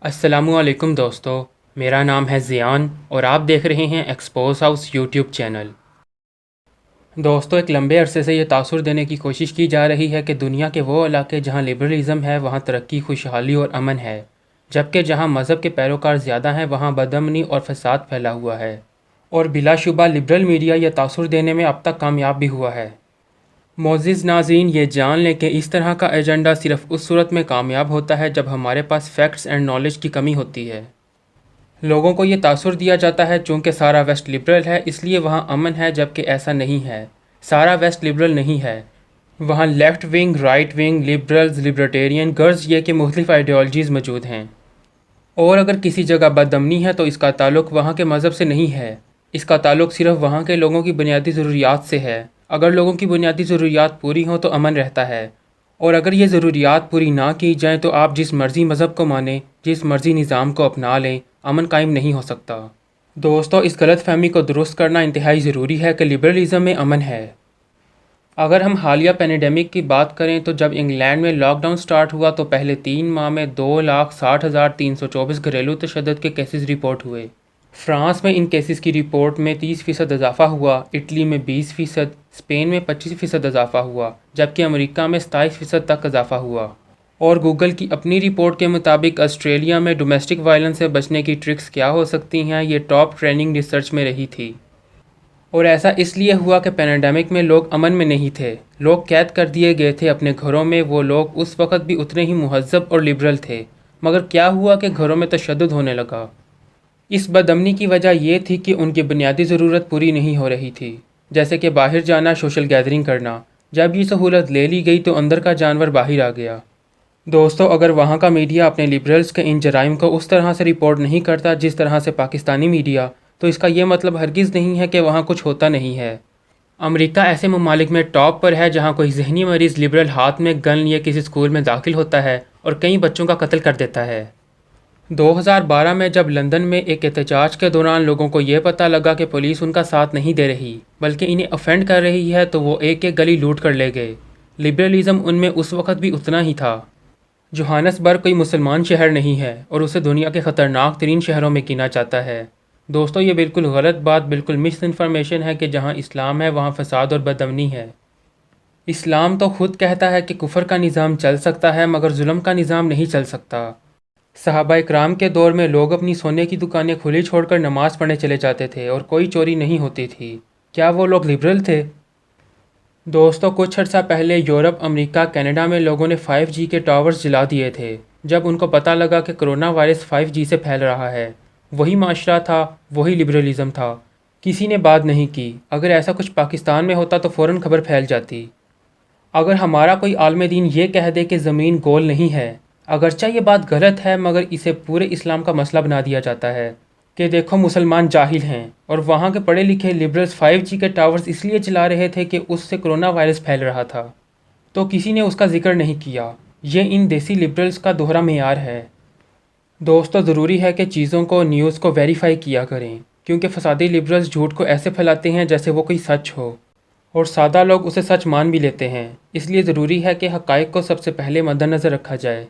السلام علیکم دوستو، میرا نام ہے زیان اور آپ دیکھ رہے ہیں ایکسپوز ہاؤس یوٹیوب چینل۔ دوستو، ایک لمبے عرصے سے یہ تاثر دینے کی کوشش کی جا رہی ہے کہ دنیا کے وہ علاقے جہاں لبرلزم ہے وہاں ترقی، خوشحالی اور امن ہے، جبکہ جہاں مذہب کے پیروکار زیادہ ہیں وہاں بدامنی اور فساد پھیلا ہوا ہے۔ اور بلا شبہ لبرل میڈیا یہ تاثر دینے میں اب تک کامیاب بھی ہوا ہے۔ معزز ناظرین، یہ جان لیں کہ اس طرح کا ایجنڈا صرف اس صورت میں کامیاب ہوتا ہے جب ہمارے پاس فیکٹس اینڈ نالج کی کمی ہوتی ہے۔ لوگوں کو یہ تاثر دیا جاتا ہے چونکہ سارا ویسٹ لبرل ہے اس لیے وہاں امن ہے، جبکہ ایسا نہیں ہے۔ سارا ویسٹ لبرل نہیں ہے، وہاں left wing, right wing, liberals, libertarian, غرض یہ کہ مختلف آئیڈیالوجیز موجود ہیں۔ اور اگر کسی جگہ بدامنی ہے تو اس کا تعلق وہاں کے مذہب سے نہیں ہے، اس کا تعلق صرف وہاں کے لوگوں کی بنیادی ضروریات سے ہے۔ اگر لوگوں کی بنیادی ضروریات پوری ہوں تو امن رہتا ہے، اور اگر یہ ضروریات پوری نہ کی جائیں تو آپ جس مرضی مذہب کو مانیں، جس مرضی نظام کو اپنا لیں، امن قائم نہیں ہو سکتا۔ دوستو، اس غلط فہمی کو درست کرنا انتہائی ضروری ہے کہ لبرلزم میں امن ہے۔ اگر ہم حالیہ پینیڈیمک کی بات کریں تو جب انگلینڈ میں لاک ڈاؤن سٹارٹ ہوا تو پہلے 3 ماہ میں 2,60,324 گھریلو تشدد کے کیسز رپورٹ ہوئے۔ فرانس میں ان کیسز کی رپورٹ میں 30% اضافہ ہوا، اٹلی میں 20%، اسپین میں 25% اضافہ ہوا، جبکہ امریکہ میں 27% تک اضافہ ہوا۔ اور گوگل کی اپنی رپورٹ کے مطابق آسٹریلیا میں ڈومیسٹک وائلنس سے بچنے کی ٹرکس کیا ہو سکتی ہیں، یہ ٹاپ ٹریننگ ریسرچ میں رہی تھی۔ اور ایسا اس لیے ہوا کہ پینیڈیمک میں لوگ امن میں نہیں تھے، لوگ قید کر دیے گئے تھے اپنے گھروں میں۔ وہ لوگ اس وقت بھی اتنے ہی مہذب اور لبرل تھے، مگر کیا ہوا کہ گھروں میں تشدد ہونے لگا۔ اس بدامنی کی وجہ یہ تھی کہ ان کی بنیادی ضرورت پوری نہیں ہو رہی تھی، جیسے کہ باہر جانا، سوشل گیدرنگ کرنا۔ جب یہ سہولت لے لی گئی تو اندر کا جانور باہر آ گیا۔ دوستو، اگر وہاں کا میڈیا اپنے لبرلز کے ان جرائم کو اس طرح سے رپورٹ نہیں کرتا جس طرح سے پاکستانی میڈیا، تو اس کا یہ مطلب ہرگز نہیں ہے کہ وہاں کچھ ہوتا نہیں ہے۔ امریکہ ایسے ممالک میں ٹاپ پر ہے جہاں کوئی ذہنی مریض لبرل ہاتھ میں گن لیے کسی اسکول میں داخل ہوتا ہے اور کئی بچوں کا قتل کر دیتا ہے۔ 2012 میں جب لندن میں ایک احتجاج کے دوران لوگوں کو یہ پتہ لگا کہ پولیس ان کا ساتھ نہیں دے رہی بلکہ انہیں افینڈ کر رہی ہے تو وہ ایک ایک گلی لوٹ کر لے گئے۔ لبرلزم ان میں اس وقت بھی اتنا ہی تھا۔ جوہانسبرگ کوئی مسلمان شہر نہیں ہے اور اسے دنیا کے خطرناک ترین شہروں میں گنا جاتا ہے۔ دوستو، یہ بالکل غلط بات، بالکل مس انفارمیشن ہے کہ جہاں اسلام ہے وہاں فساد اور بدامنی ہے۔ اسلام تو خود کہتا ہے کہ کفر کا نظام چل سکتا ہے مگر ظلم کا نظام نہیں چل سکتا۔ صحابہ اکرام کے دور میں لوگ اپنی سونے کی دکانیں کھلی چھوڑ کر نماز پڑھنے چلے جاتے تھے اور کوئی چوری نہیں ہوتی تھی۔ کیا وہ لوگ لبرل تھے؟ دوستو، کچھ عرصہ پہلے یورپ، امریکہ، کینیڈا میں لوگوں نے 5G کے ٹاورز جلا دیے تھے جب ان کو پتہ لگا کہ کرونا وائرس 5G سے پھیل رہا ہے۔ وہی معاشرہ تھا، وہی لبرلزم تھا، کسی نے بات نہیں کی۔ اگر ایسا کچھ پاکستان میں ہوتا تو فوراً خبر پھیل جاتی۔ اگر ہمارا کوئی عالم دین یہ کہہ دے کہ زمین گول نہیں ہے، اگرچہ یہ بات غلط ہے مگر اسے پورے اسلام کا مسئلہ بنا دیا جاتا ہے کہ دیکھو مسلمان جاہل ہیں، اور وہاں کے پڑھے لکھے لبرلز 5G کے ٹاورز اس لیے چلا رہے تھے کہ اس سے کرونا وائرس پھیل رہا تھا، تو کسی نے اس کا ذکر نہیں کیا۔ یہ ان دیسی لبرلز کا دوہرا معیار ہے۔ دوستو، ضروری ہے کہ چیزوں کو، نیوز کو ویریفائی کیا کریں، کیونکہ فسادی لبرلز جھوٹ کو ایسے پھیلاتے ہیں جیسے وہ کوئی سچ ہو، اور سادہ لوگ اسے سچ مان بھی لیتے ہیں۔ اس لیے ضروری ہے کہ حقائق کو سب سے پہلے مد نظر رکھا جائے۔